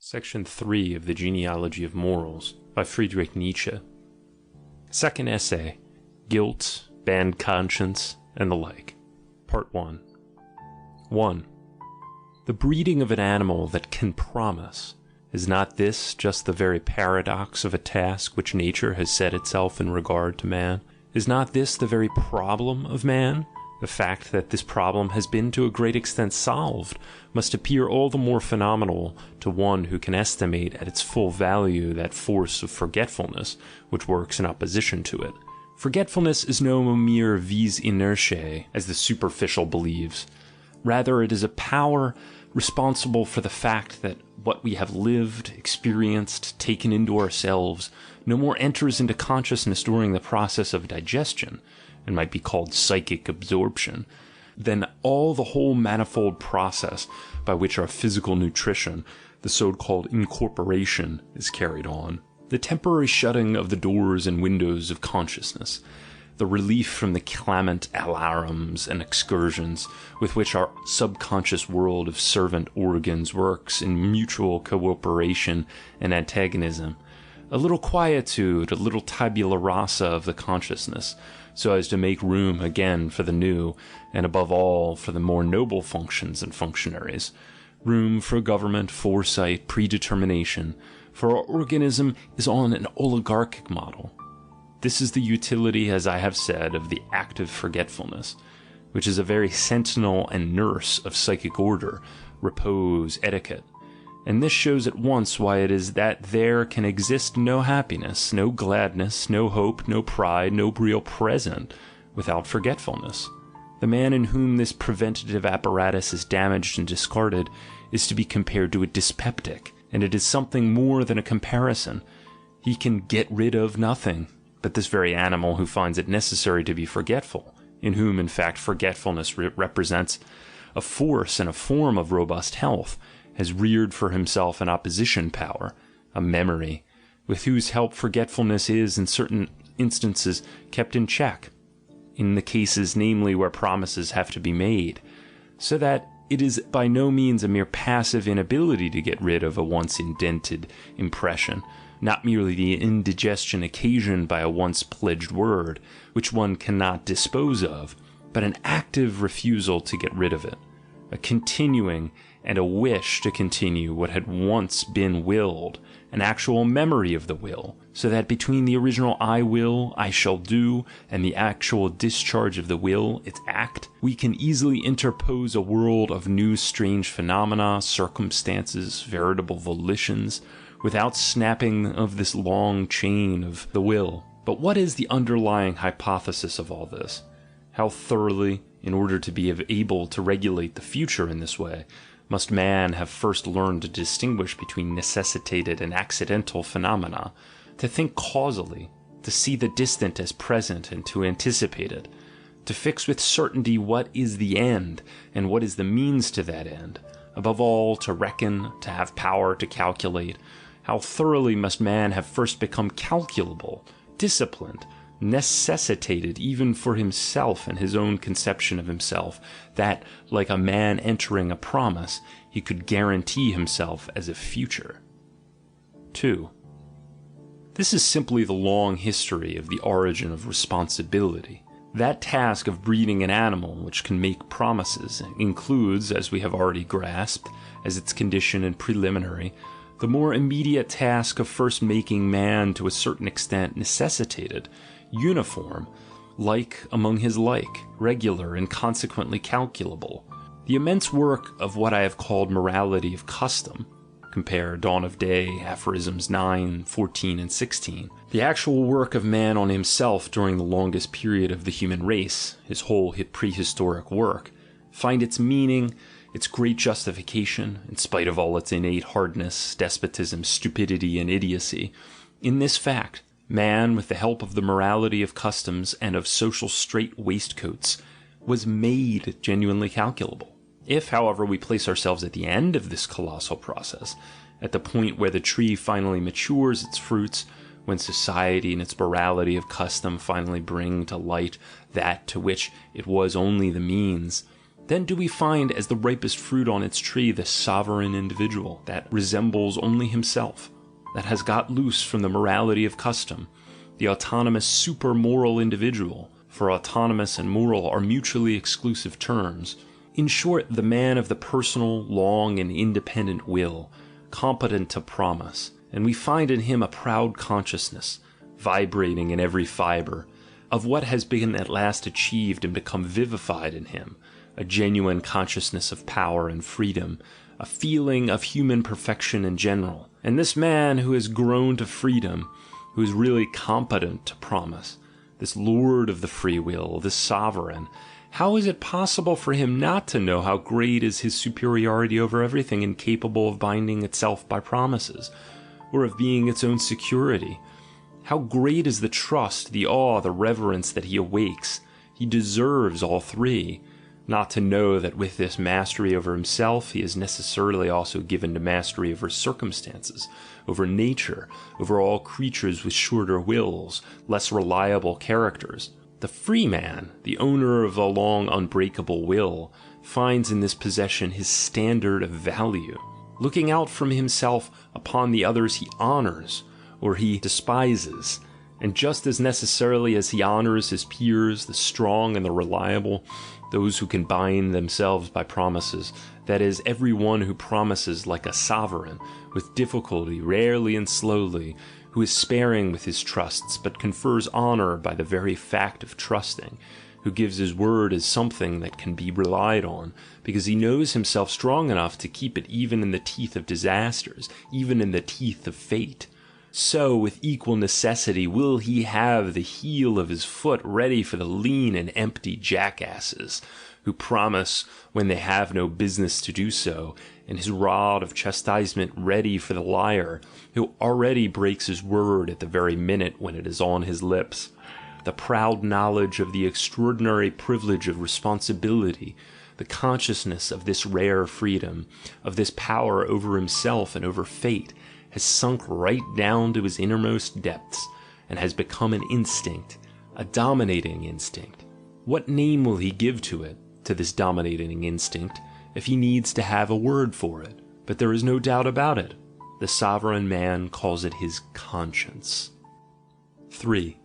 Section 3 of the Genealogy of Morals by Friedrich Nietzsche. Second essay, Guilt, Bad Conscience, and the like. Part 1. 1. The breeding of an animal that can promise. Is not this just the very paradox of a task which nature has set itself in regard to man? Is not this the very problem of man? The fact that this problem has been to a great extent solved must appear all the more phenomenal to one who can estimate at its full value that force of forgetfulness which works in opposition to it. Forgetfulness is no mere vis inertiae, as the superficial believes. Rather, it is a power responsible for the fact that what we have lived, experienced, taken into ourselves, no more enters into consciousness during the process of digestion, and might be called psychic absorption, than all the whole manifold process by which our physical nutrition, the so-called incorporation, is carried on. The temporary shutting of the doors and windows of consciousness, the relief from the clamant alarums and excursions with which our subconscious world of servant organs works in mutual cooperation and antagonism, a little quietude, a little tabula rasa of the consciousness, so as to make room again for the new, and above all for the more noble functions and functionaries, room for government, foresight, predetermination, for our organism is on an oligarchic model. This is the utility, as I have said, of the active forgetfulness, which is a very sentinel and nurse of psychic order, repose, etiquette. And this shows at once why it is that there can exist no happiness, no gladness, no hope, no pride, no real present, without forgetfulness. The man in whom this preventative apparatus is damaged and discarded is to be compared to a dyspeptic, and it is something more than a comparison. He can get rid of nothing but this very animal who finds it necessary to be forgetful, in whom in fact forgetfulness represents a force and a form of robust health, has reared for himself an opposition power, a memory, with whose help forgetfulness is, in certain instances, kept in check, in the cases namely where promises have to be made, so that it is by no means a mere passive inability to get rid of a once indented impression, not merely the indigestion occasioned by a once pledged word, which one cannot dispose of, but an active refusal to get rid of it, a continuing and a wish to continue what had once been willed, an actual memory of the will, so that between the original I will, I shall do, and the actual discharge of the will, its act, we can easily interpose a world of new strange phenomena, circumstances, veritable volitions, without snapping of this long chain of the will. But what is the underlying hypothesis of all this? How thoroughly, in order to be able to regulate the future in this way, must man have first learned to distinguish between necessitated and accidental phenomena, to think causally, to see the distant as present and to anticipate it, to fix with certainty what is the end and what is the means to that end, above all to reckon, to have power to calculate. How thoroughly must man have first become calculable, disciplined, necessitated even for himself and his own conception of himself, that, like a man entering a promise, he could guarantee himself as a future. 2. This is simply the long history of the origin of responsibility. That task of breeding an animal which can make promises includes, as we have already grasped, as its condition and preliminary, the more immediate task of first making man to a certain extent necessitated, uniform, like among his like, regular and consequently calculable. The immense work of what I have called morality of custom, compare Dawn of Day, Aphorisms 9, 14, and 16. The actual work of man on himself during the longest period of the human race, his whole prehistoric work, find its meaning, its great justification, in spite of all its innate hardness, despotism, stupidity, and idiocy, in this fact: man, with the help of the morality of customs and of social strait waistcoats, was made genuinely calculable. If, however, we place ourselves at the end of this colossal process, at the point where the tree finally matures its fruits, when society and its morality of custom finally bring to light that to which it was only the means, Then do we find as the ripest fruit on its tree the sovereign individual that resembles only himself, that has got loose from the morality of custom, the autonomous super-moral individual, for autonomous and moral are mutually exclusive terms. In short, the man of the personal, long, and independent will, competent to promise, and we find in him a proud consciousness, vibrating in every fibre, of what has been at last achieved and become vivified in him, a genuine consciousness of power and freedom, a feeling of human perfection in general. And this man who has grown to freedom, who is really competent to promise, this lord of the free will, this sovereign, how is it possible for him not to know how great is his superiority over everything incapable of binding itself by promises, or of being its own security? How great is the trust, the awe, the reverence that he awakes? He deserves all three. Not to know that with this mastery over himself he is necessarily also given to mastery over circumstances, over nature, over all creatures with shorter wills, less reliable characters. The free man, the owner of a long unbreakable will, finds in this possession his standard of value. Looking out from himself upon the others he honors, or he despises, and just as necessarily as he honors his peers, the strong and the reliable, those who can bind themselves by promises, that is, every one who promises like a sovereign, with difficulty, rarely and slowly, who is sparing with his trusts, but confers honor by the very fact of trusting, who gives his word as something that can be relied on, because he knows himself strong enough to keep it even in the teeth of disasters, even in the teeth of fate. So, with equal necessity, will he have the heel of his foot ready for the lean and empty jackasses, who promise when they have no business to do so, and his rod of chastisement ready for the liar, who already breaks his word at the very minute when it is on his lips. The proud knowledge of the extraordinary privilege of responsibility, the consciousness of this rare freedom, of this power over himself and over fate, has sunk right down to his innermost depths, and has become an instinct, a dominating instinct. What name will he give to it, to this dominating instinct, if he needs to have a word for it? But there is no doubt about it. The sovereign man calls it his conscience. 3.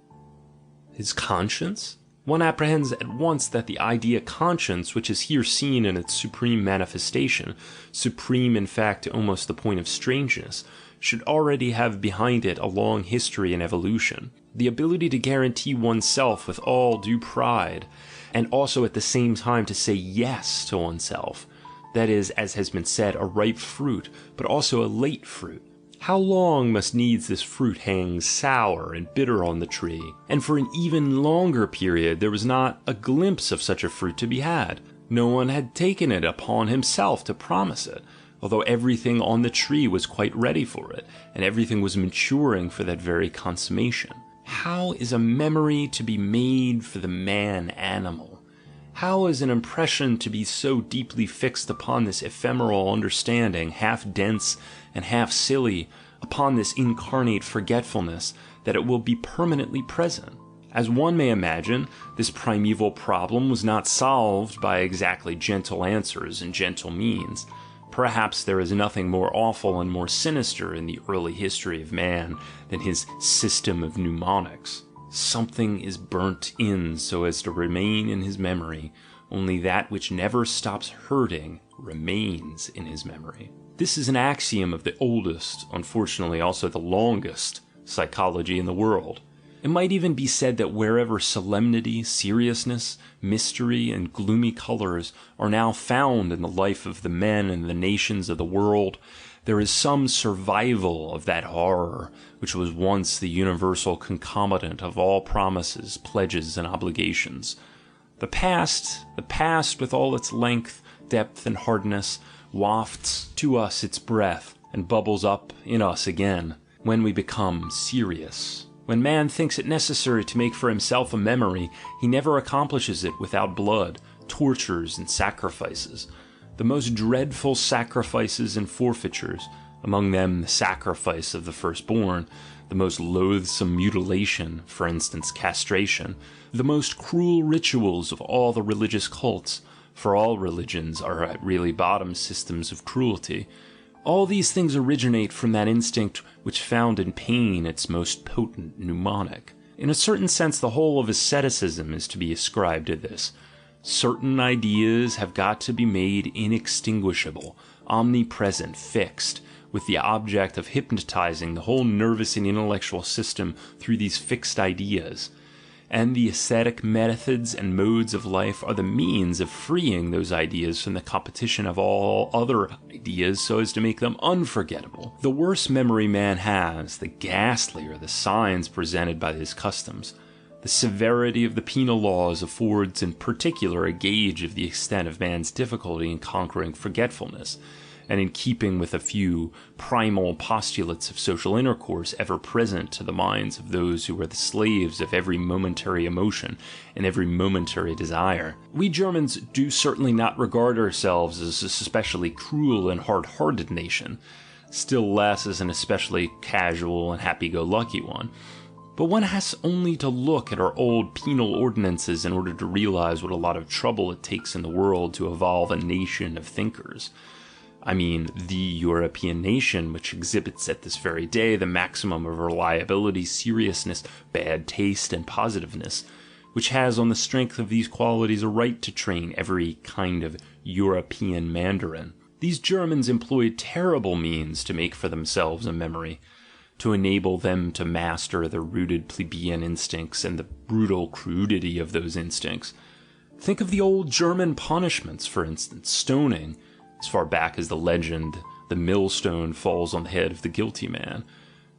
His conscience? One apprehends at once that the idea conscience, which is here seen in its supreme manifestation, supreme in fact to almost the point of strangeness, should already have behind it a long history and evolution. The ability to guarantee oneself with all due pride, and also at the same time to say yes to oneself, that is, as has been said, a ripe fruit, but also a late fruit. How long must needs this fruit hang sour and bitter on the tree? And for an even longer period there was not a glimpse of such a fruit to be had. No one had taken it upon himself to promise it, although everything on the tree was quite ready for it, and everything was maturing for that very consummation. How is a memory to be made for the man-animal? How is an impression to be so deeply fixed upon this ephemeral understanding, half dense and half silly, upon this incarnate forgetfulness, that it will be permanently present? As one may imagine, this primeval problem was not solved by exactly gentle answers and gentle means. Perhaps there is nothing more awful and more sinister in the early history of man than his system of mnemonics. Something is burnt in so as to remain in his memory, only that which never stops hurting remains in his memory. This is an axiom of the oldest, unfortunately also the longest, psychology in the world. It might even be said that wherever solemnity, seriousness, mystery, and gloomy colours are now found in the life of the men and the nations of the world, there is some survival of that horror which was once the universal concomitant of all promises, pledges, and obligations. The past with all its length, depth, and hardness, wafts to us its breath, and bubbles up in us again, when we become serious. When man thinks it necessary to make for himself a memory, he never accomplishes it without blood, tortures, and sacrifices. The most dreadful sacrifices and forfeitures, among them the sacrifice of the firstborn, the most loathsome mutilation, for instance castration, the most cruel rituals of all the religious cults, for all religions are at really bottom systems of cruelty. All these things originate from that instinct which found in pain its most potent mnemonic. In a certain sense, the whole of asceticism is to be ascribed to this. Certain ideas have got to be made inextinguishable, omnipresent, fixed, with the object of hypnotizing the whole nervous and intellectual system through these fixed ideas. And the ascetic methods and modes of life are the means of freeing those ideas from the competition of all other ideas so as to make them unforgettable. The worse memory man has, the ghastlier the signs presented by his customs. The severity of the penal laws affords in particular a gauge of the extent of man's difficulty in conquering forgetfulness, and in keeping with a few primal postulates of social intercourse ever present to the minds of those who are the slaves of every momentary emotion and every momentary desire. We Germans do certainly not regard ourselves as a especially cruel and hard-hearted nation, still less as an especially casual and happy-go-lucky one. But one has only to look at our old penal ordinances in order to realize what a lot of trouble it takes in the world to evolve a nation of thinkers. I mean, the European nation, which exhibits at this very day the maximum of reliability, seriousness, bad taste, and positiveness, which has on the strength of these qualities a right to train every kind of European Mandarin. These Germans employed terrible means to make for themselves a memory, to enable them to master the rooted plebeian instincts and the brutal crudity of those instincts. Think of the old German punishments, for instance, stoning. As far back as the legend, the millstone falls on the head of the guilty man.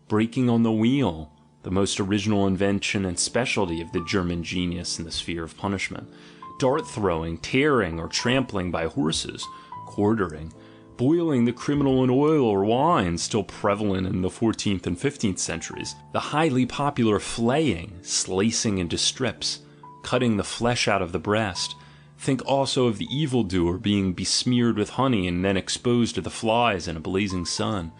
Breaking on the wheel, the most original invention and specialty of the German genius in the sphere of punishment. Dart throwing, tearing or trampling by horses, quartering, boiling the criminal in oil or wine, still prevalent in the 14th and 15th centuries. The highly popular flaying, slicing into strips, cutting the flesh out of the breast. Think also of the evildoer being besmeared with honey and then exposed to the flies in a blazing sun.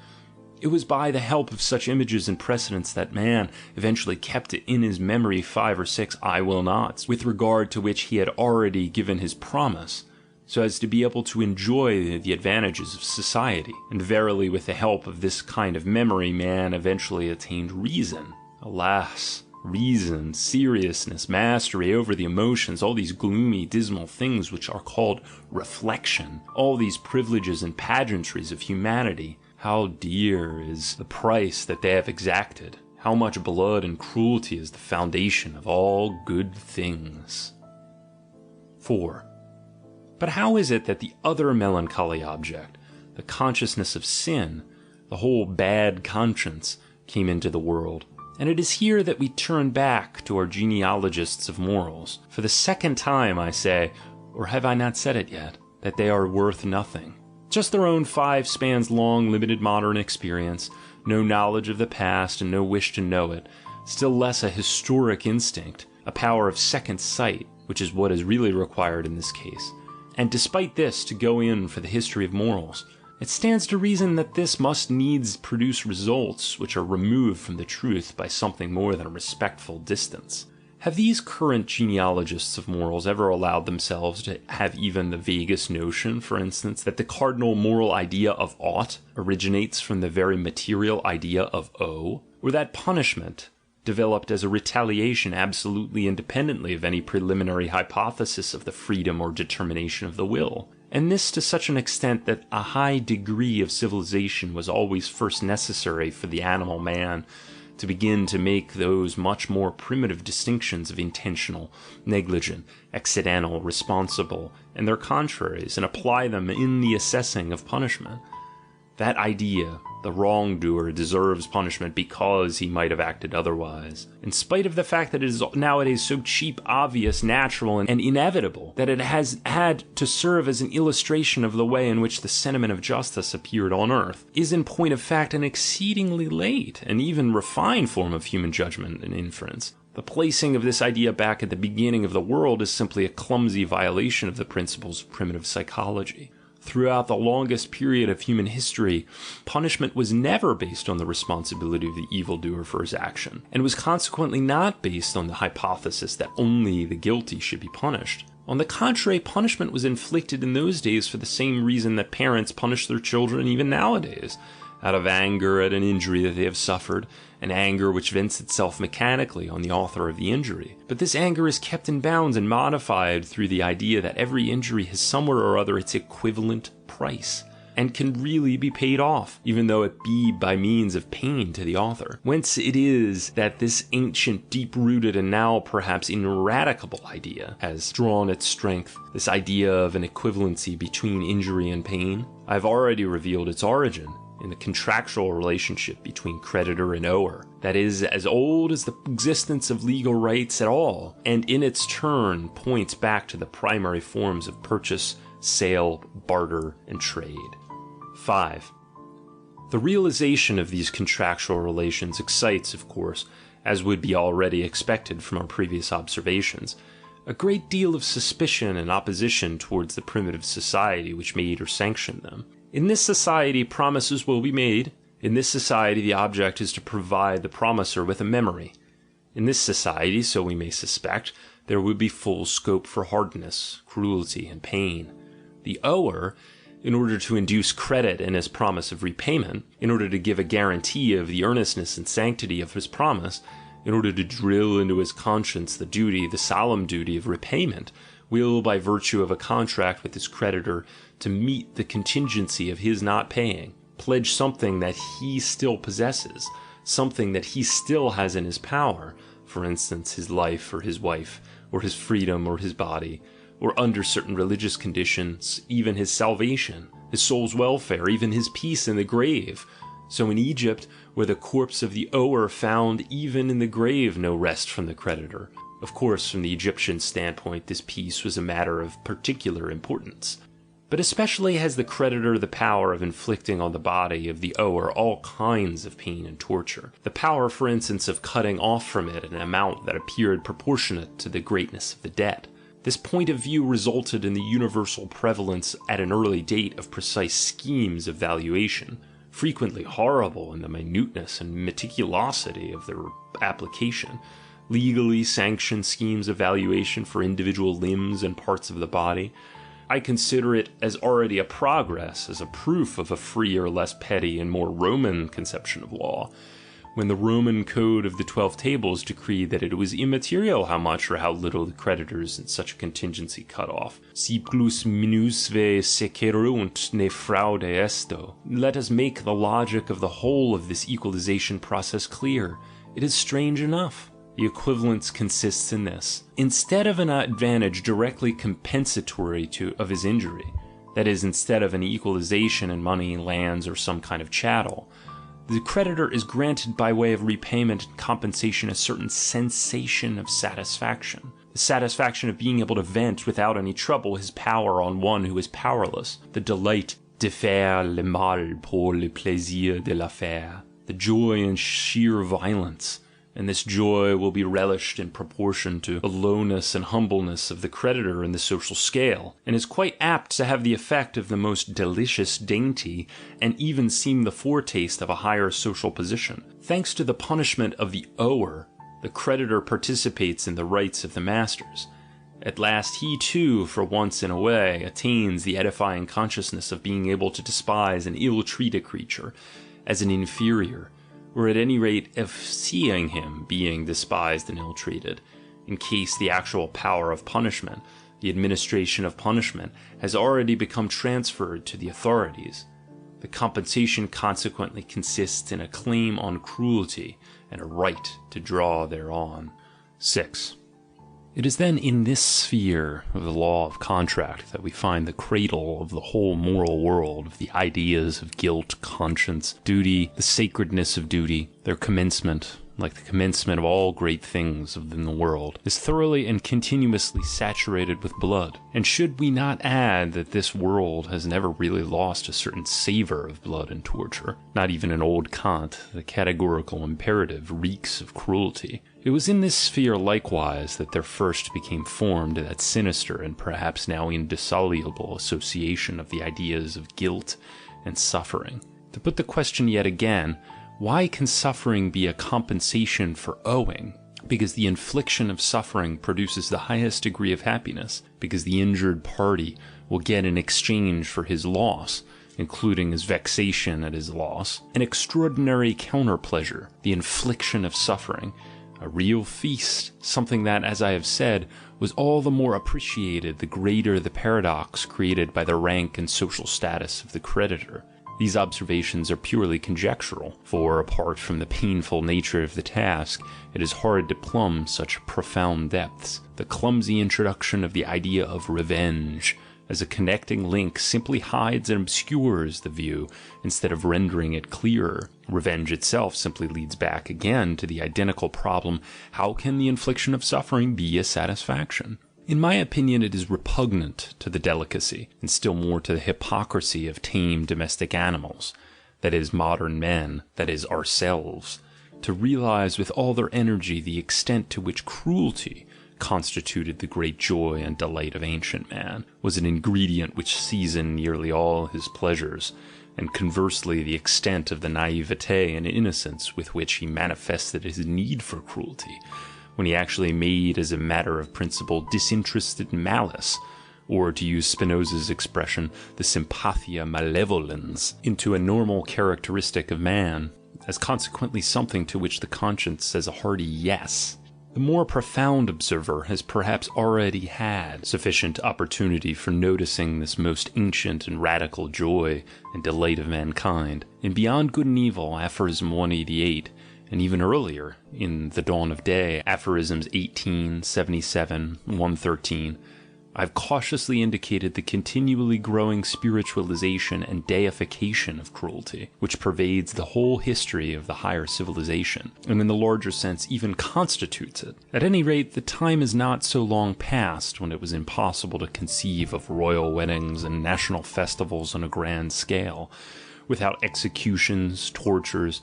It was by the help of such images and precedents that man eventually kept it in his memory 5 or 6 "I will nots," with regard to which he had already given his promise, so as to be able to enjoy the advantages of society. And verily, with the help of this kind of memory, man eventually attained reason. Alas! Reason, seriousness, mastery over the emotions, all these gloomy, dismal things which are called reflection, all these privileges and pageantries of humanity, how dear is the price that they have exacted, how much blood and cruelty is the foundation of all good things. 4. But how is it that the other melancholy object, the consciousness of sin, the whole bad conscience, came into the world? And it is here that we turn back to our genealogists of morals. For the second time I say, or have I not said it yet, that they are worth nothing. Just their own 5 spans long limited modern experience, no knowledge of the past and no wish to know it, still less a historic instinct, a power of second sight, which is what is really required in this case. And despite this, to go in for the history of morals, it stands to reason that this must needs produce results which are removed from the truth by something more than a respectful distance. Have these current genealogists of morals ever allowed themselves to have even the vaguest notion, for instance, that the cardinal moral idea of ought originates from the very material idea of owe? Or that punishment, developed as a retaliation absolutely independently of any preliminary hypothesis of the freedom or determination of the will? And this to such an extent that a high degree of civilization was always first necessary for the animal man to begin to make those much more primitive distinctions of intentional, negligent, accidental, responsible, and their contraries, and apply them in the assessing of punishment. That idea, the wrongdoer deserves punishment because he might have acted otherwise, in spite of the fact that it is nowadays so cheap, obvious, natural, and inevitable, that it has had to serve as an illustration of the way in which the sentiment of justice appeared on earth, is in point of fact an exceedingly late and even refined form of human judgment and inference. The placing of this idea back at the beginning of the world is simply a clumsy violation of the principles of primitive psychology. Throughout the longest period of human history, punishment was never based on the responsibility of the evildoer for his action, and was consequently not based on the hypothesis that only the guilty should be punished. On the contrary, punishment was inflicted in those days for the same reason that parents punish their children even nowadays, out of anger at an injury that they have suffered, an anger which vents itself mechanically on the author of the injury. But this anger is kept in bounds and modified through the idea that every injury has somewhere or other its equivalent price, and can really be paid off, even though it be by means of pain to the author. Whence it is that this ancient, deep-rooted, and now perhaps ineradicable idea has drawn its strength, this idea of an equivalency between injury and pain. I have already revealed its origin in the contractual relationship between creditor and ower, that is as old as the existence of legal rights at all, and in its turn points back to the primary forms of purchase, sale, barter, and trade. 5. The realization of these contractual relations excites, of course, as would be already expected from our previous observations, a great deal of suspicion and opposition towards the primitive society which made or sanctioned them. In this society, promises will be made. In this society, the object is to provide the promiser with a memory. In this society, so we may suspect, there would be full scope for hardness, cruelty, and pain. The ower, in order to induce credit in his promise of repayment, in order to give a guarantee of the earnestness and sanctity of his promise, in order to drill into his conscience the duty, the solemn duty of repayment, will, by virtue of a contract with his creditor, to meet the contingency of his not paying, pledge something that he still possesses, something that he still has in his power, for instance, his life or his wife, or his freedom or his body, or under certain religious conditions, even his salvation, his soul's welfare, even his peace in the grave. So in Egypt, where the corpse of the ower found even in the grave no rest from the creditor. Of course, from the Egyptian standpoint, this peace was a matter of particular importance. But especially has the creditor the power of inflicting on the body of the ower all kinds of pain and torture. The power, for instance, of cutting off from it an amount that appeared proportionate to the greatness of the debt. This point of view resulted in the universal prevalence at an early date of precise schemes of valuation, frequently horrible in the minuteness and meticulosity of their application, legally sanctioned schemes of valuation for individual limbs and parts of the body. I consider it as already a progress, as a proof of a freer, less petty, and more Roman conception of law, when the Roman Code of the 12 Tables decreed that it was immaterial how much or how little the creditors in such a contingency cut off. Si plus minusve secerunt ne fraude esto. Let us make the logic of the whole of this equalization process clear. It is strange enough. The equivalence consists in this. Instead of an advantage directly compensatory of his injury, that is, instead of an equalization in money, lands, or some kind of chattel, the creditor is granted by way of repayment and compensation a certain sensation of satisfaction. The satisfaction of being able to vent without any trouble his power on one who is powerless. The delight de faire le mal pour le plaisir de la faire. The joy in sheer violence. And this joy will be relished in proportion to the lowness and humbleness of the creditor in the social scale, and is quite apt to have the effect of the most delicious dainty, and even seem the foretaste of a higher social position. Thanks to the punishment of the ower, the creditor participates in the rights of the masters. At last he too, for once in a way, attains the edifying consciousness of being able to despise an ill-treated creature as an inferior, or at any rate of seeing him being despised and ill-treated, in case the actual power of punishment, the administration of punishment, has already become transferred to the authorities. The compensation consequently consists in a claim on cruelty and a right to draw thereon. 6. It is then in this sphere of the law of contract that we find the cradle of the whole moral world, of the ideas of guilt, conscience, duty, the sacredness of duty. Their commencement, like the commencement of all great things within the world, is thoroughly and continuously saturated with blood. And should we not add that this world has never really lost a certain savour of blood and torture? Not even in old Kant, the categorical imperative reeks of cruelty. It was in this sphere likewise that there first became formed that sinister and perhaps now indissoluble association of the ideas of guilt and suffering. To put the question yet again, why can suffering be a compensation for owing? because the infliction of suffering produces the highest degree of happiness, because the injured party will get in exchange for his loss, including his vexation at his loss, an extraordinary counter-pleasure, the infliction of suffering, a real feast, something that, as I have said, was all the more appreciated the greater the paradox created by the rank and social status of the creditor. These observations are purely conjectural, for, apart from the painful nature of the task, it is hard to plumb such profound depths. The clumsy introduction of the idea of revenge as a connecting link simply hides and obscures the view, instead of rendering it clearer. Revenge itself simply leads back again to the identical problem: how can the infliction of suffering be a satisfaction? In my opinion, it is repugnant to the delicacy, and still more to the hypocrisy of tame domestic animals, that is, modern men, that is, ourselves, to realize with all their energy the extent to which cruelty constituted the great joy and delight of ancient man, was an ingredient which seasoned nearly all his pleasures, and conversely the extent of the naivete and innocence with which he manifested his need for cruelty, when he actually made as a matter of principle disinterested malice, or, to use Spinoza's expression, the sympathia malevolens, into a normal characteristic of man, as consequently something to which the conscience says a hearty yes. The more profound observer has perhaps already had sufficient opportunity for noticing this most ancient and radical joy and delight of mankind. In Beyond Good and Evil, aphorism 188, and even earlier, in The Dawn of Day, aphorisms 18, 77, 113, I've cautiously indicated the continually growing spiritualization and deification of cruelty, which pervades the whole history of the higher civilization, and in the larger sense even constitutes it. At any rate, the time is not so long past when it was impossible to conceive of royal weddings and national festivals on a grand scale, without executions, tortures,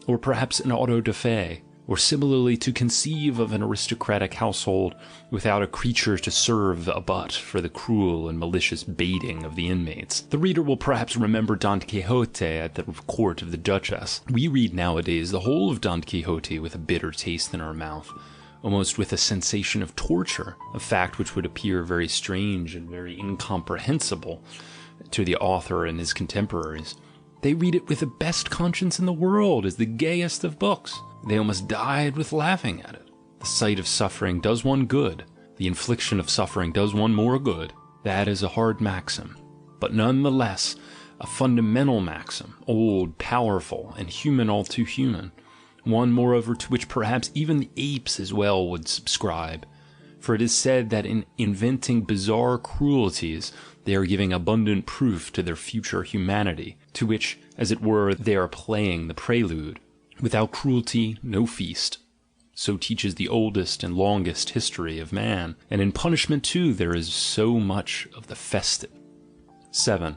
or perhaps an auto-da-fe, or similarly to conceive of an aristocratic household without a creature to serve a butt for the cruel and malicious baiting of the inmates. The reader will perhaps remember Don Quixote at the court of the Duchess. We read nowadays the whole of Don Quixote with a bitter taste in our mouth, almost with a sensation of torture, a fact which would appear very strange and very incomprehensible to the author and his contemporaries. They read it with the best conscience in the world, as the gayest of books. They almost died with laughing at it. The sight of suffering does one good. The infliction of suffering does one more good. That is a hard maxim, but none the less a fundamental maxim, old, powerful, and human all too human. One, moreover, to which perhaps even the apes as well would subscribe. For it is said that in inventing bizarre cruelties, they are giving abundant proof to their future humanity, to which, as it were, they are playing the prelude. Without cruelty, no feast. So teaches the oldest and longest history of man, and in punishment too there is so much of the festive. 7.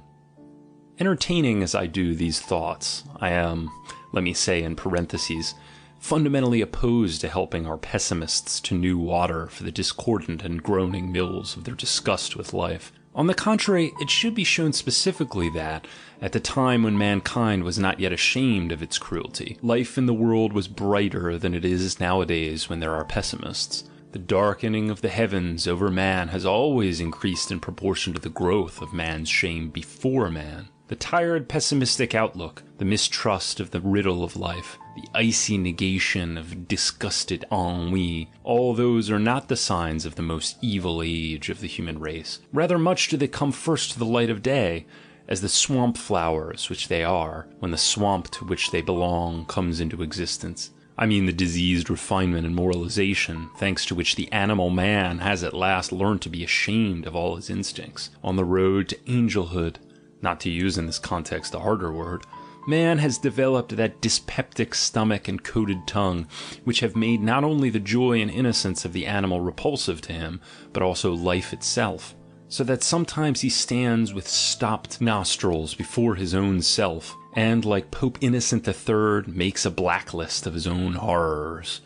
Entertaining as I do these thoughts, I am, let me say in parentheses, fundamentally opposed to helping our pessimists to new water for the discordant and groaning mills of their disgust with life. On the contrary, it should be shown specifically that, at the time when mankind was not yet ashamed of its cruelty, life in the world was brighter than it is nowadays when there are pessimists. The darkening of the heavens over man has always increased in proportion to the growth of man's shame before man. The tired pessimistic outlook, the mistrust of the riddle of life, the icy negation of disgusted ennui, all those are not the signs of the most evil age of the human race. Rather much do they come first to the light of day, as the swamp flowers which they are, when the swamp to which they belong comes into existence. I mean the diseased refinement and moralization, thanks to which the animal man has at last learned to be ashamed of all his instincts. On the road to angelhood, not to use in this context a harder word, man has developed that dyspeptic stomach and coated tongue, which have made not only the joy and innocence of the animal repulsive to him, but also life itself, so that sometimes he stands with stopped nostrils before his own self, and, like Pope Innocent III, makes a blacklist of his own horrors.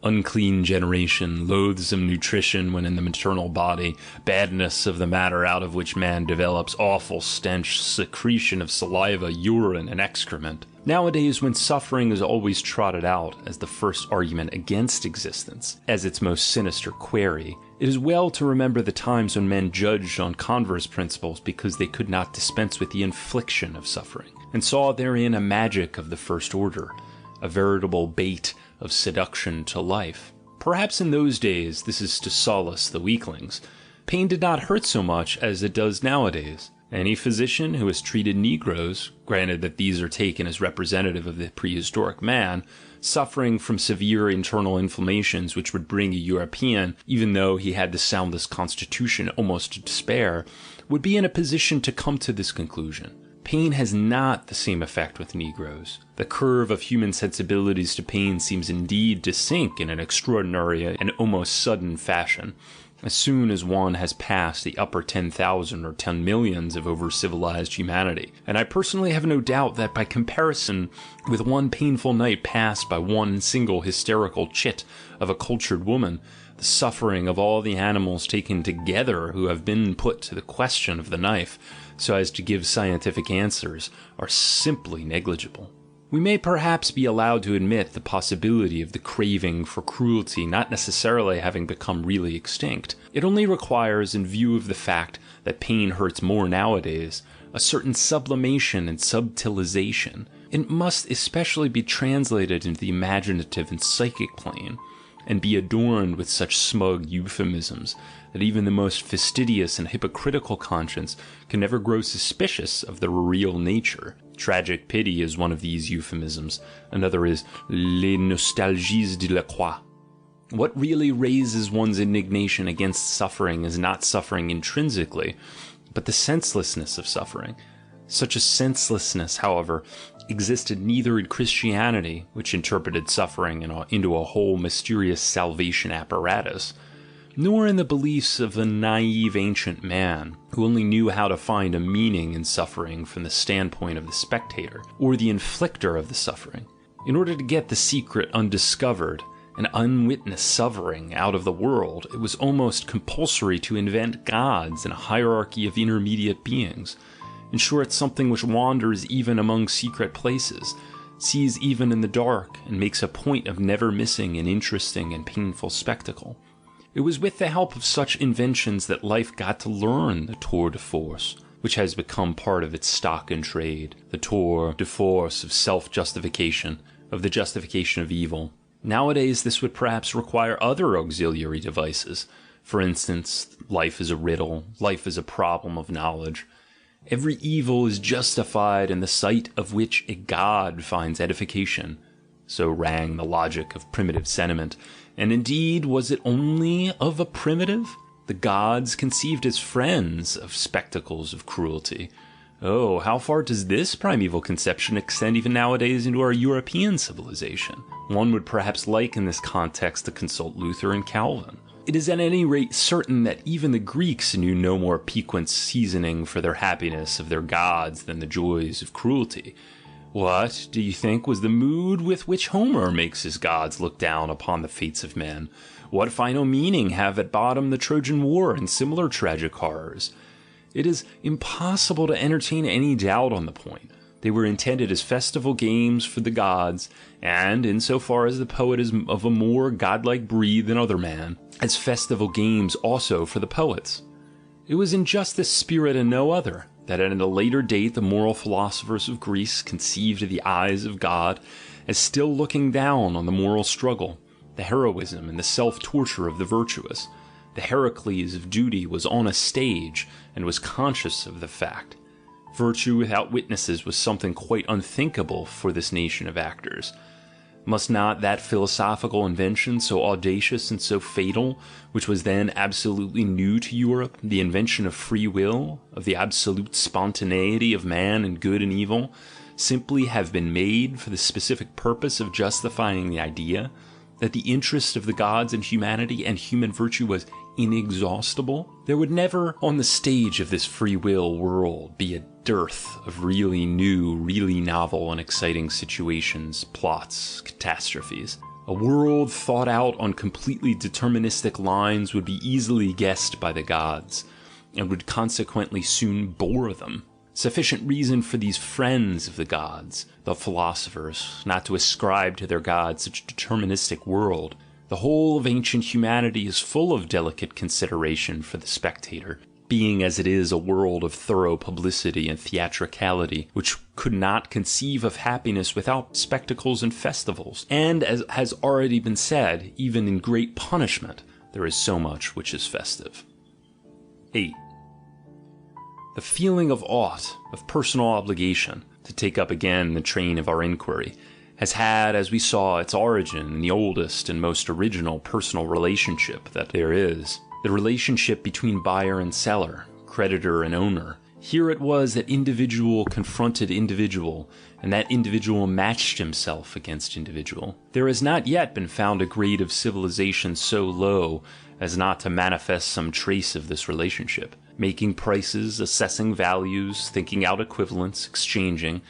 Unclean generation, loathsome nutrition when in the maternal body, badness of the matter out of which man develops, awful stench, secretion of saliva, urine, and excrement. Nowadays, when suffering is always trotted out as the first argument against existence, as its most sinister query, it is well to remember the times when men judged on converse principles because they could not dispense with the infliction of suffering, and saw therein a magic of the first order, a veritable bait of seduction to life. Perhaps in those days this is to solace the weaklings. Pain did not hurt so much as it does nowadays. Any physician who has treated Negroes, granted that these are taken as representative of the prehistoric man, suffering from severe internal inflammations which would bring a European, even though he had the soundest constitution, almost to despair, would be in a position to come to this conclusion. Pain has not the same effect with Negroes. The curve of human sensibilities to pain seems indeed to sink in an extraordinary and almost sudden fashion, as soon as one has passed the upper 10,000 or 10 millions of over-civilized humanity. And I personally have no doubt that by comparison with one painful night passed by one single hysterical chit of a cultured woman, the suffering of all the animals taken together who have been put to the question of the knife, so as to give scientific answers, are simply negligible. We may perhaps be allowed to admit the possibility of the craving for cruelty not necessarily having become really extinct. It only requires, in view of the fact that pain hurts more nowadays, a certain sublimation and subtilization. It must especially be translated into the imaginative and psychic plane, and be adorned with such smug euphemisms that even the most fastidious and hypocritical conscience can never grow suspicious of their real nature. Tragic pity is one of these euphemisms, another is les nostalgies de la croix. What really raises one's indignation against suffering is not suffering intrinsically, but the senselessness of suffering. Such a senselessness, however, existed neither in Christianity, which interpreted suffering into a whole mysterious salvation apparatus, nor in the beliefs of a naive ancient man, who only knew how to find a meaning in suffering from the standpoint of the spectator, or the inflictor of the suffering. In order to get the secret undiscovered and unwitnessed suffering out of the world, it was almost compulsory to invent gods and a hierarchy of intermediate beings. In short, something which wanders even among secret places, sees even in the dark, and makes a point of never missing an interesting and painful spectacle. It was with the help of such inventions that life got to learn the tour de force, which has become part of its stock in trade, the tour de force of self-justification, of the justification of evil. Nowadays this would perhaps require other auxiliary devices. For instance, life is a riddle, life is a problem of knowledge. Every evil is justified in the sight of which a god finds edification. So rang the logic of primitive sentiment. And indeed, was it only of a primitive? The gods conceived as friends of spectacles of cruelty. Oh, how far does this primeval conception extend even nowadays into our European civilization? One would perhaps like in this context to consult Luther and Calvin. It is at any rate certain that even the Greeks knew no more piquant seasoning for their happiness of their gods than the joys of cruelty. What, do you think, was the mood with which Homer makes his gods look down upon the fates of men? What final meaning have at bottom the Trojan War and similar tragic horrors? It is impossible to entertain any doubt on the point. They were intended as festival games for the gods, and, insofar as the poet is of a more godlike breed than other man, as festival games also for the poets. It was in just this spirit and no other, that at a later date the moral philosophers of Greece conceived the eyes of God as still looking down on the moral struggle, the heroism and the self-torture of the virtuous. The Heracles of duty was on a stage, and was conscious of the fact. Virtue without witnesses was something quite unthinkable for this nation of actors. Must not that philosophical invention, so audacious and so fatal, which was then absolutely new to Europe, the invention of free will, of the absolute spontaneity of man in good and evil, simply have been made for the specific purpose of justifying the idea that the interest of the gods in humanity and human virtue was inexhaustible? There would never, on the stage of this free will world, be a dearth of really new, really novel and exciting situations, plots, catastrophes. A world thought out on completely deterministic lines would be easily guessed by the gods, and would consequently soon bore them. Sufficient reason for these friends of the gods, the philosophers, not to ascribe to their gods such a deterministic world. The whole of ancient humanity is full of delicate consideration for the spectator, being as it is a world of thorough publicity and theatricality, which could not conceive of happiness without spectacles and festivals. And, as has already been said, even in great punishment there is so much which is festive. 8. The feeling of ought, of personal obligation, to take up again the train of our inquiry, has had, as we saw, its origin in the oldest and most original personal relationship that there is, the relationship between buyer and seller, creditor and owner. Here it was that individual confronted individual, and that individual matched himself against individual. There has not yet been found a grade of civilization so low as not to manifest some trace of this relationship. Making prices, assessing values, thinking out equivalents, exchanging,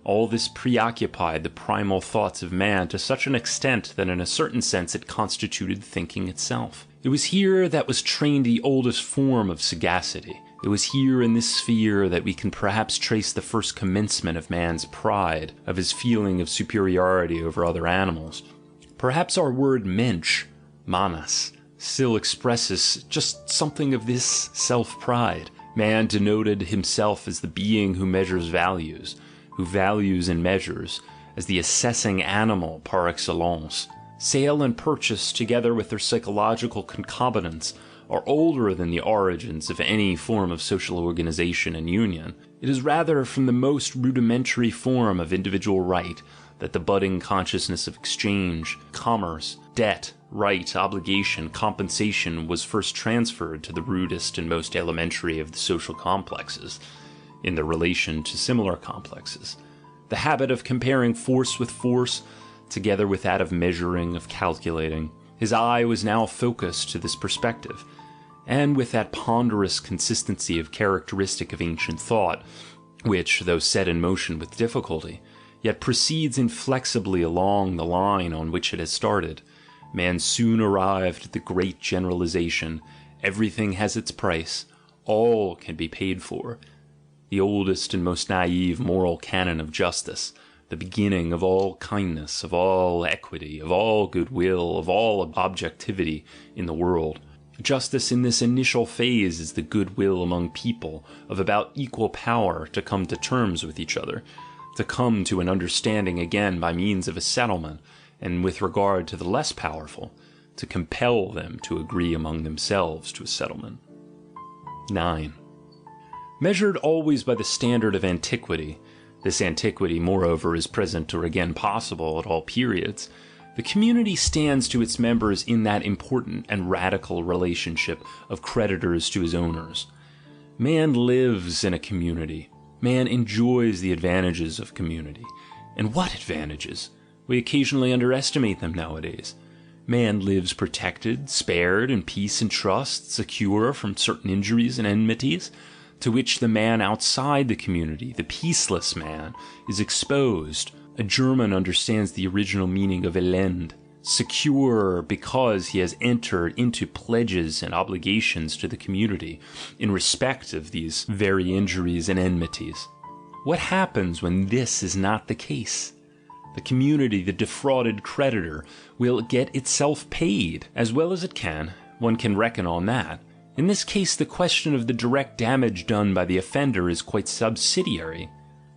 all this preoccupied the primal thoughts of man to such an extent that in a certain sense it constituted thinking itself. It was here that was trained the oldest form of sagacity. It was here in this sphere that we can perhaps trace the first commencement of man's pride, of his feeling of superiority over other animals. Perhaps our word mensch, manas, still expresses just something of this self-pride. Man denoted himself as the being who measures values, who values and measures, as the assessing animal par excellence. Sale and purchase, together with their psychological concomitants, are older than the origins of any form of social organization and union. It is rather from the most rudimentary form of individual right that the budding consciousness of exchange, commerce, debt, right, obligation, compensation was first transferred to the rudest and most elementary of the social complexes, in their relation to similar complexes. The habit of comparing force with force, together with that of measuring, of calculating. His eye was now focused to this perspective, and with that ponderous consistency of characteristic of ancient thought, which, though set in motion with difficulty, yet proceeds inflexibly along the line on which it has started, man soon arrived at the great generalization: everything has its price, all can be paid for, the oldest and most naive moral canon of justice, the beginning of all kindness, of all equity, of all goodwill, of all objectivity in the world. Justice in this initial phase is the goodwill among people of about equal power to come to terms with each other, to come to an understanding again by means of a settlement, and with regard to the less powerful, to compel them to agree among themselves to a settlement. 9. Measured always by the standard of antiquity, this antiquity, moreover, is present or again possible at all periods, the community stands to its members in that important and radical relationship of creditors to his owners. Man lives in a community. Man enjoys the advantages of community. And what advantages? We occasionally underestimate them nowadays. Man lives protected, spared in peace and trust, secure from certain injuries and enmities, to which the man outside the community, the peaceless man, is exposed. A German understands the original meaning of elend, secure because he has entered into pledges and obligations to the community in respect of these very injuries and enmities. What happens when this is not the case? The community, the defrauded creditor, will get itself paid as well as it can. One can reckon on that. In this case, the question of the direct damage done by the offender is quite subsidiary.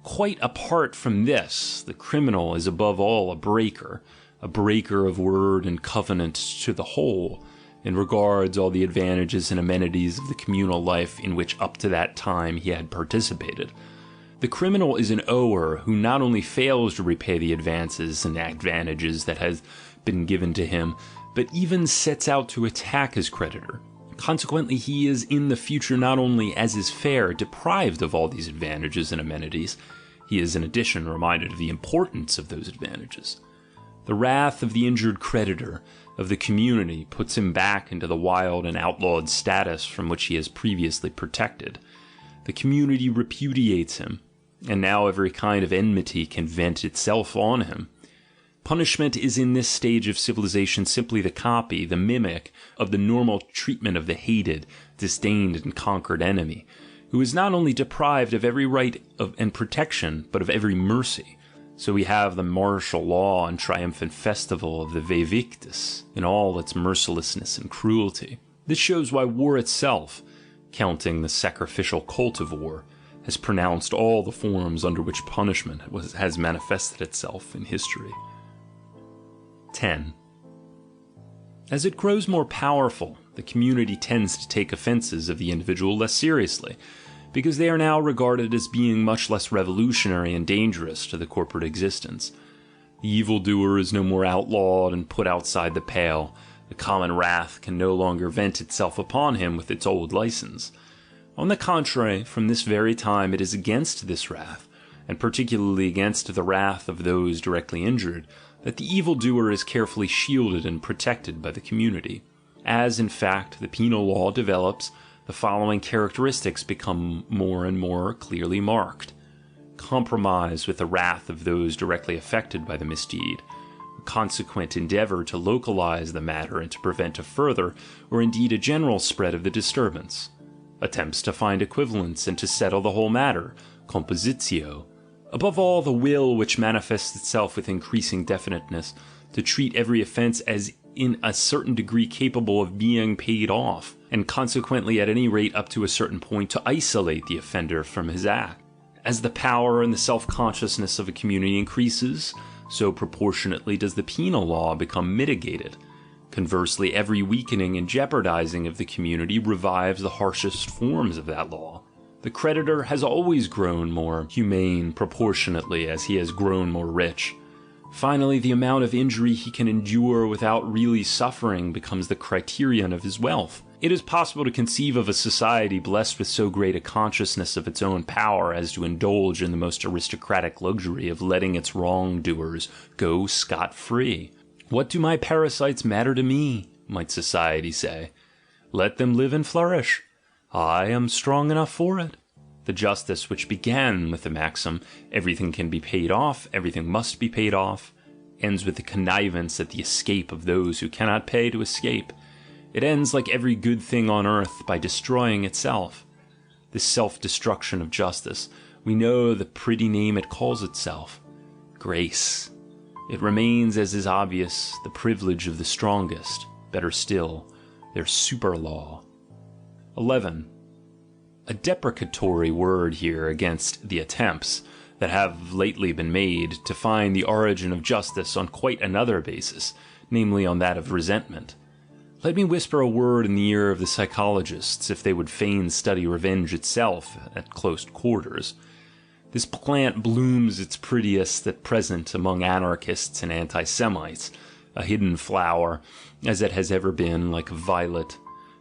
Quite apart from this, the criminal is above all a breaker of word and covenant to the whole, and regards all the advantages and amenities of the communal life in which up to that time he had participated. The criminal is an ower who not only fails to repay the advances and advantages that has been given to him, but even sets out to attack his creditor. Consequently, he is in the future not only, as is fair, deprived of all these advantages and amenities, he is in addition reminded of the importance of those advantages. The wrath of the injured creditor, of the community, puts him back into the wild and outlawed status from which he has previously protected. The community repudiates him, and now every kind of enmity can vent itself on him. Punishment is in this stage of civilization simply the copy, the mimic, of the normal treatment of the hated, disdained, and conquered enemy, who is not only deprived of every right and protection, but of every mercy. So we have the martial law and triumphant festival of the Vevictus in all its mercilessness and cruelty. This shows why war itself, counting the sacrificial cult of war, has pronounced all the forms under which punishment has manifested itself in history. 10. As it grows more powerful, the community tends to take offenses of the individual less seriously, because they are now regarded as being much less revolutionary and dangerous to the corporate existence. The evildoer is no more outlawed and put outside the pale. The common wrath can no longer vent itself upon him with its old license. On the contrary, from this very time it is against this wrath, and particularly against the wrath of those directly injured, that the evildoer is carefully shielded and protected by the community. As, in fact, the penal law develops, the following characteristics become more and more clearly marked. Compromise with the wrath of those directly affected by the misdeed, a consequent endeavor to localize the matter and to prevent a further, or indeed a general spread of the disturbance. Attempts to find equivalents and to settle the whole matter, compositio. Above all, the will which manifests itself with increasing definiteness, to treat every offence as in a certain degree capable of being paid off, and consequently at any rate up to a certain point to isolate the offender from his act. As the power and the self-consciousness of a community increases, so proportionately does the penal law become mitigated. Conversely, every weakening and jeopardizing of the community revives the harshest forms of that law. The creditor has always grown more humane proportionately as he has grown more rich. Finally, the amount of injury he can endure without really suffering becomes the criterion of his wealth. It is possible to conceive of a society blessed with so great a consciousness of its own power as to indulge in the most aristocratic luxury of letting its wrongdoers go scot-free. "What do my parasites matter to me?" might society say. "Let them live and flourish. I am strong enough for it." The justice which began with the maxim, everything can be paid off, everything must be paid off, ends with the connivance at the escape of those who cannot pay to escape. It ends, like every good thing on earth, by destroying itself. This self-destruction of justice, we know the pretty name it calls itself: grace. It remains, as is obvious, the privilege of the strongest, better still, their super-law. 11. A deprecatory word here against the attempts that have lately been made to find the origin of justice on quite another basis, namely on that of resentment. Let me whisper a word in the ear of the psychologists if they would fain study revenge itself at close quarters. This plant blooms its prettiest at present among anarchists and anti-Semites, a hidden flower, as it has ever been, like a violet,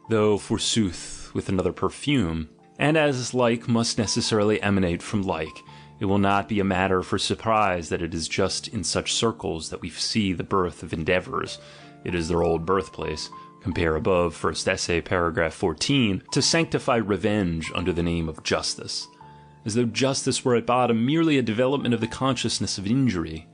though, forsooth, with another perfume, and as like must necessarily emanate from like, it will not be a matter for surprise that it is just in such circles that we see the birth of endeavors. It is their old birthplace. Compare above, first essay, paragraph 14, to sanctify revenge under the name of justice, as though justice were at bottom merely a development of the consciousness of injury,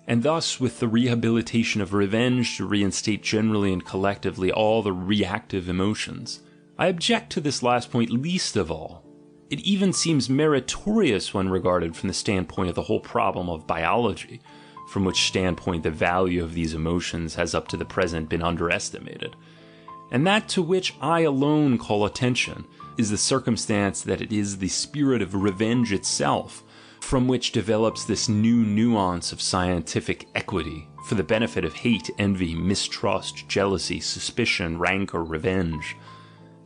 and thus with the rehabilitation of revenge to reinstate generally and collectively all the reactive emotions. I object to this last point least of all. It even seems meritorious when regarded from the standpoint of the whole problem of biology, from which standpoint the value of these emotions has up to the present been underestimated. And that to which I alone call attention is the circumstance that it is the spirit of revenge itself from which develops this new nuance of scientific equity for the benefit of hate, envy, mistrust, jealousy, suspicion, rancor, revenge.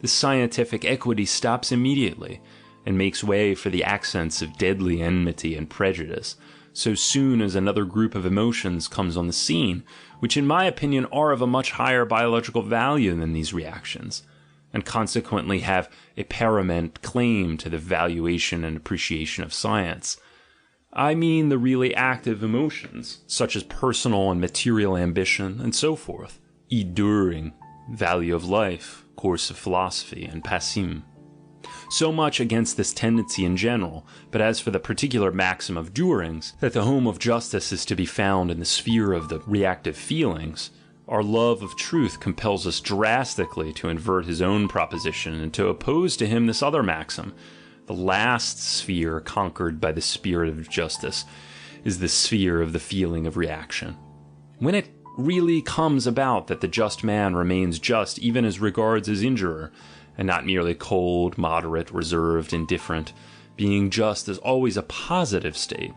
This scientific equity stops immediately, and makes way for the accents of deadly enmity and prejudice, so soon as another group of emotions comes on the scene, which in my opinion are of a much higher biological value than these reactions, and consequently have a paramount claim to the valuation and appreciation of science. I mean the really active emotions, such as personal and material ambition, and so forth, enduring, value of life, course of philosophy, and passim. so much against this tendency in general, but as for the particular maxim of Düring's, that the home of justice is to be found in the sphere of the reactive feelings, our love of truth compels us drastically to invert his own proposition and to oppose to him this other maxim. The last sphere conquered by the spirit of justice is the sphere of the feeling of reaction. When it really comes about that the just man remains just even as regards his injurer, and not merely cold, moderate, reserved, indifferent, being just is always a positive state,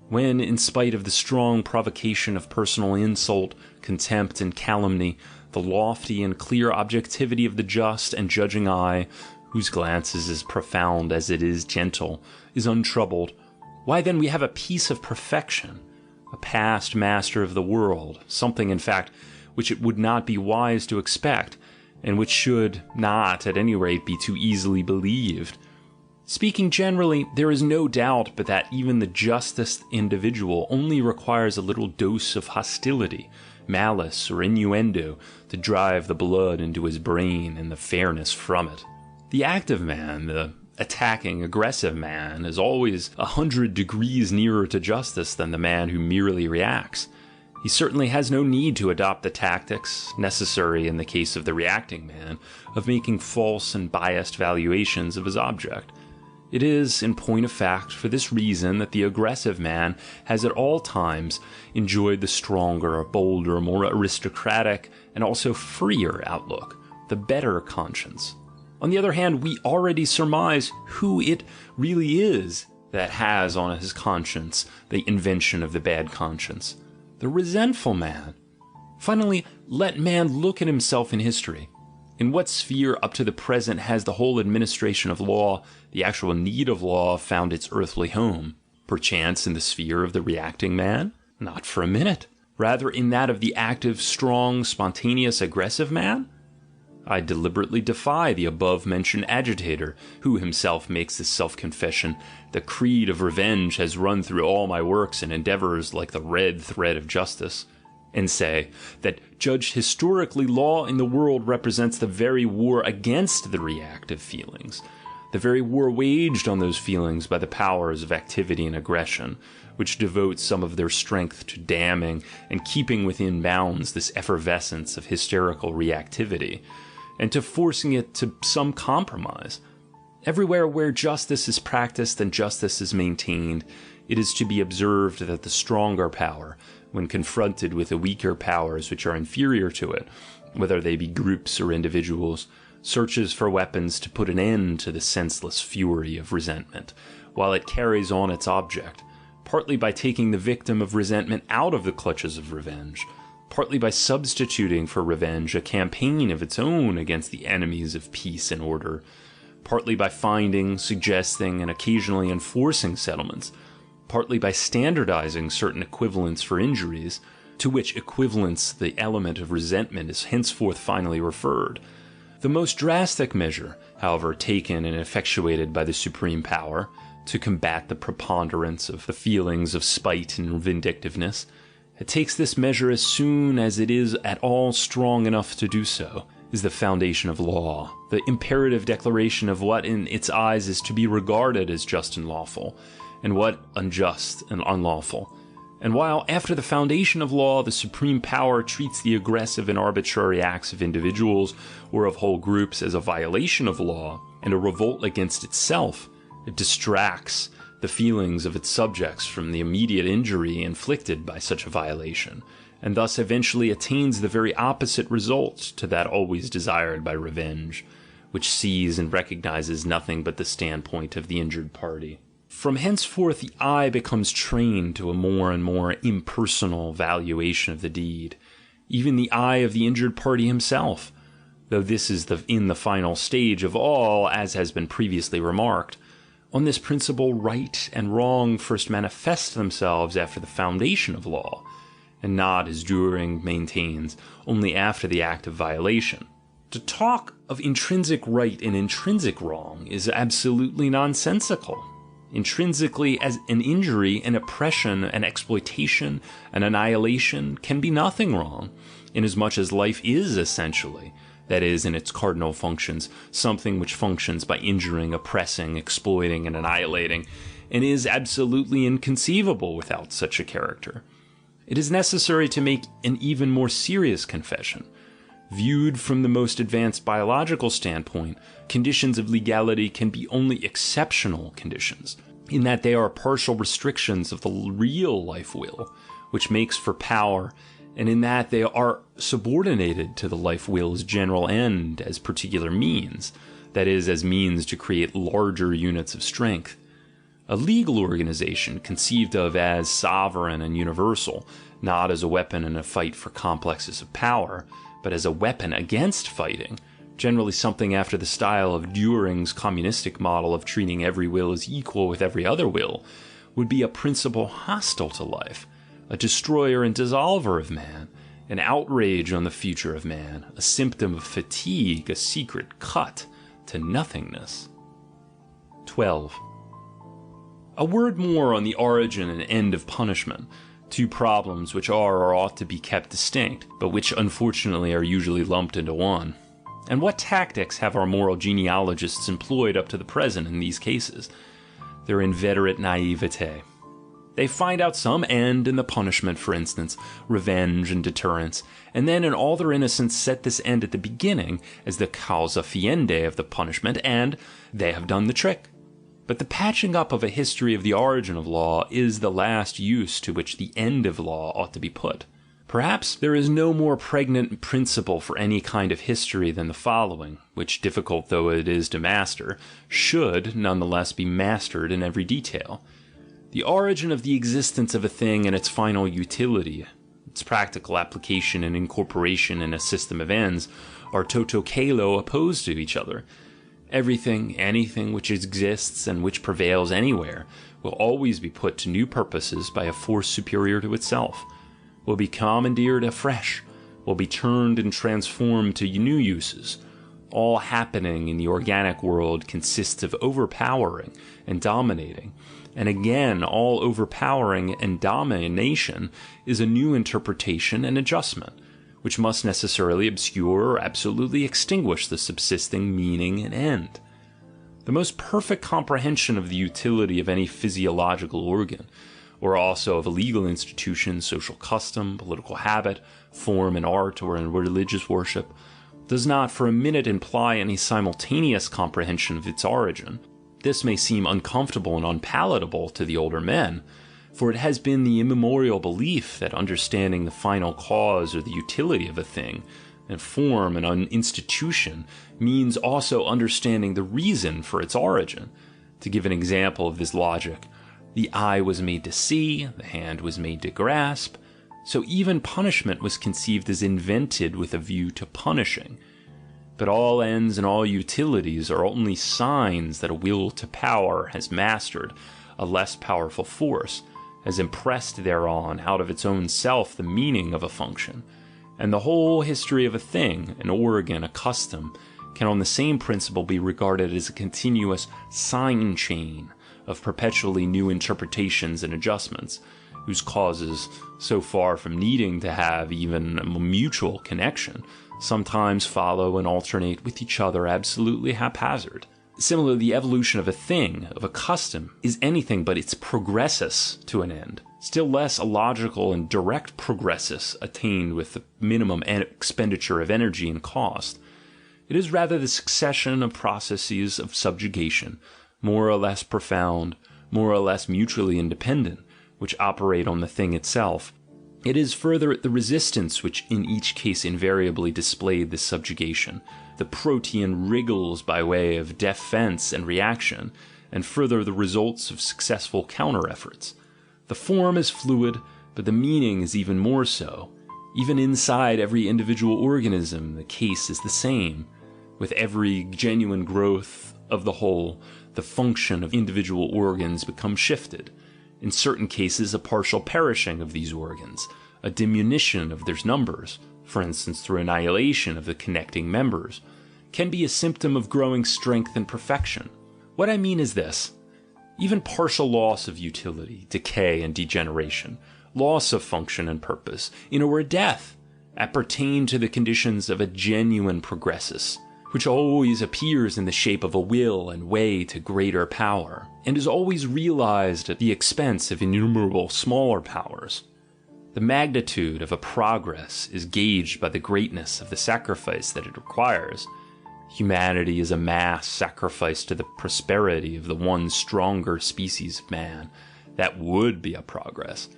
when, in spite of the strong provocation of personal insult, contempt, and calumny, the lofty and clear objectivity of the just and judging eye, whose glance is as profound as it is gentle, is untroubled, why then we have a piece of perfection, a past master of the world, something, in fact, which it would not be wise to expect, and which should not, at any rate, be too easily believed. Speaking generally, there is no doubt but that even the justest individual only requires a little dose of hostility, malice, or innuendo to drive the blood into his brain and the fairness from it. The active man, the attacking, aggressive man, is always 100 degrees nearer to justice than the man who merely reacts. He certainly has no need to adopt the tactics, necessary in the case of the reacting man, of making false and biased valuations of his object. It is, in point of fact, for this reason that the aggressive man has at all times enjoyed the stronger, bolder, more aristocratic, and also freer outlook, the better conscience. On the other hand, we already surmise who it really is that has on his conscience the invention of the bad conscience. The resentful man. Finally, let man look at himself in history. In what sphere up to the present has the whole administration of law, the actual need of law, found its earthly home? Perchance in the sphere of the reacting man? Not for a minute. Rather in that of the active, strong, spontaneous, aggressive man? I deliberately defy the above-mentioned agitator, who himself makes this self-confession: the creed of revenge has run through all my works and endeavors like the red thread of justice, and say that, judged historically, law in the world represents the very war against the reactive feelings, the very war waged on those feelings by the powers of activity and aggression, which devote some of their strength to damming and keeping within bounds this effervescence of hysterical reactivity, and to forcing it to some compromise. Everywhere where justice is practiced and justice is maintained, it is to be observed that the stronger power, when confronted with the weaker powers which are inferior to it, whether they be groups or individuals, searches for weapons to put an end to the senseless fury of resentment, while it carries on its object, partly by taking the victim of resentment out of the clutches of revenge, partly by substituting for revenge a campaign of its own against the enemies of peace and order, partly by finding, suggesting, and occasionally enforcing settlements, partly by standardizing certain equivalents for injuries, to which equivalents the element of resentment is henceforth finally referred. The most drastic measure, however, taken and effectuated by the supreme power, to combat the preponderance of the feelings of spite and vindictiveness, it takes this measure as soon as it is at all strong enough to do so, is the foundation of law, the imperative declaration of what in its eyes is to be regarded as just and lawful, and what unjust and unlawful. And while after the foundation of law the supreme power treats the aggressive and arbitrary acts of individuals or of whole groups as a violation of law and a revolt against itself, it distracts the feelings of its subjects from the immediate injury inflicted by such a violation, and thus eventually attains the very opposite result to that always desired by revenge, which sees and recognizes nothing but the standpoint of the injured party. From henceforth the eye becomes trained to a more and more impersonal valuation of the deed, even the eye of the injured party himself, though this is in the final stage of all, as has been previously remarked. On this principle, right and wrong first manifest themselves after the foundation of law, and not, as Düring maintains, only after the act of violation. To talk of intrinsic right and intrinsic wrong is absolutely nonsensical. Intrinsically, as an injury, an oppression, an exploitation, an annihilation can be nothing wrong, inasmuch as life is essentially, that is, in its cardinal functions, something which functions by injuring, oppressing, exploiting, and annihilating, and is absolutely inconceivable without such a character. It is necessary to make an even more serious confession. Viewed from the most advanced biological standpoint, conditions of legality can be only exceptional conditions, in that they are partial restrictions of the real life will, which makes for power, and in that they are subordinated to the life will's general end as particular means, that is, as means to create larger units of strength. A legal organization conceived of as sovereign and universal, not as a weapon in a fight for complexes of power, but as a weapon against fighting, generally something after the style of Dühring's communistic model of treating every will as equal with every other will, would be a principle hostile to life, a destroyer and dissolver of man, an outrage on the future of man, a symptom of fatigue, a secret cut to nothingness. 12. A word more on the origin and end of punishment, two problems which are or ought to be kept distinct, but which unfortunately are usually lumped into one. And what tactics have our moral genealogists employed up to the present in these cases? Their inveterate naivete. They find out some end in the punishment, for instance, revenge and deterrence, and then in all their innocence set this end at the beginning as the causa fiendi of the punishment, and they have done the trick. But the patching up of a history of the origin of law is the last use to which the end of law ought to be put. Perhaps there is no more pregnant principle for any kind of history than the following, which, difficult though it is to master, should nonetheless be mastered in every detail. The origin of the existence of a thing and its final utility, its practical application and incorporation in a system of ends, are toto caelo opposed to each other. Everything, anything which exists and which prevails anywhere, will always be put to new purposes by a force superior to itself, will be commandeered afresh, will be turned and transformed to new uses. All happening in the organic world consists of overpowering and dominating, and again all overpowering and domination is a new interpretation and adjustment, which must necessarily obscure or absolutely extinguish the subsisting meaning and end. The most perfect comprehension of the utility of any physiological organ, or also of a legal institution, social custom, political habit, form in art or in religious worship, does not for a minute imply any simultaneous comprehension of its origin. This may seem uncomfortable and unpalatable to the older men, for it has been the immemorial belief that understanding the final cause or the utility of a thing, and form and an institution, means also understanding the reason for its origin. To give an example of this logic, the eye was made to see, the hand was made to grasp, so even punishment was conceived as invented with a view to punishing. But all ends and all utilities are only signs that a will to power has mastered a less powerful force, has impressed thereon out of its own self the meaning of a function, and the whole history of a thing, an organ, a custom, can on the same principle be regarded as a continuous sign chain of perpetually new interpretations and adjustments, whose causes, so far from needing to have even a mutual connection, sometimes follow and alternate with each other absolutely haphazard. Similarly, the evolution of a thing, of a custom, is anything but its progressus to an end, still less a logical and direct progressus attained with the minimum expenditure of energy and cost. It is rather the succession of processes of subjugation, more or less profound, more or less mutually independent, which operate on the thing itself. It is further the resistance which in each case invariably displayed this subjugation, the protean wriggles by way of defense and reaction, and further the results of successful counter-efforts. The form is fluid, but the meaning is even more so. Even inside every individual organism, the case is the same. With every genuine growth of the whole, the function of individual organs becomes shifted. In certain cases, a partial perishing of these organs, a diminution of their numbers, for instance through annihilation of the connecting members, can be a symptom of growing strength and perfection. What I mean is this: even partial loss of utility, decay and degeneration, loss of function and purpose, in a word death, appertain to the conditions of a genuine progressus, which always appears in the shape of a will and way to greater power, and is always realized at the expense of innumerable smaller powers. The magnitude of a progress is gauged by the greatness of the sacrifice that it requires. Humanity is a mass sacrificed to the prosperity of the one stronger species of man. That would be a progress.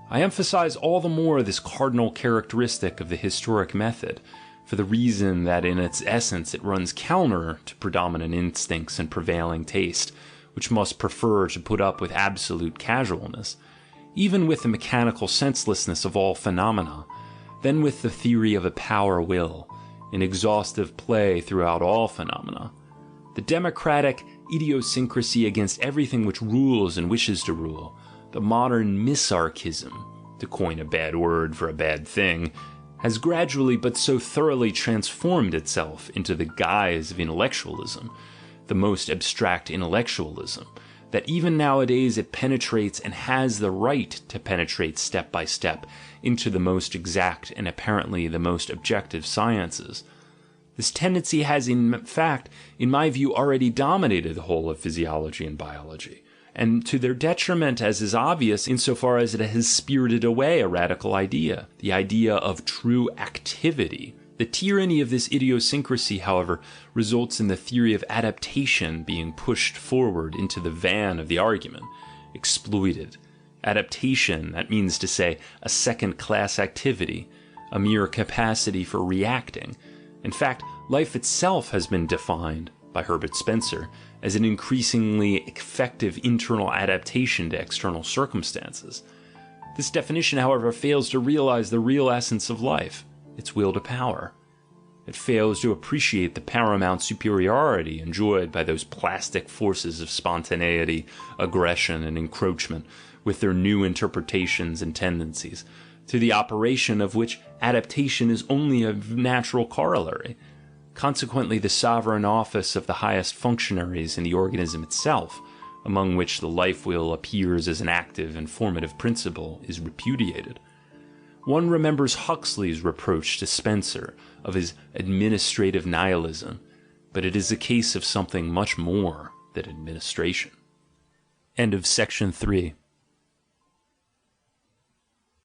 I emphasize all the more this cardinal characteristic of the historic method, for the reason that in its essence it runs counter to predominant instincts and prevailing taste, which must prefer to put up with absolute casualness, even with the mechanical senselessness of all phenomena, than with the theory of a power will, in exhaustive play throughout all phenomena. The democratic idiosyncrasy against everything which rules and wishes to rule, the modern misarchism, to coin a bad word for a bad thing, has gradually but so thoroughly transformed itself into the guise of intellectualism, the most abstract intellectualism, that even nowadays it penetrates and has the right to penetrate step by step into the most exact and apparently the most objective sciences. This tendency has in fact, in my view, already dominated the whole of physiology and biology, and to their detriment, as is obvious, insofar as it has spirited away a radical idea, the idea of true activity. The tyranny of this idiosyncrasy, however, results in the theory of adaptation being pushed forward into the van of the argument, exploited. Adaptation, that means to say, a second-class activity, a mere capacity for reacting. In fact, life itself has been defined, by Herbert Spencer, as an increasingly effective internal adaptation to external circumstances. This definition, however, fails to realize the real essence of life, its will to power. It fails to appreciate the paramount superiority enjoyed by those plastic forces of spontaneity, aggression, and encroachment, with their new interpretations and tendencies, to the operation of which adaptation is only a natural corollary. Consequently, the sovereign office of the highest functionaries in the organism itself, among which the life will appears as an active and formative principle, is repudiated. One remembers Huxley's reproach to Spencer of his administrative nihilism, but it is a case of something much more than administration. End of section 3.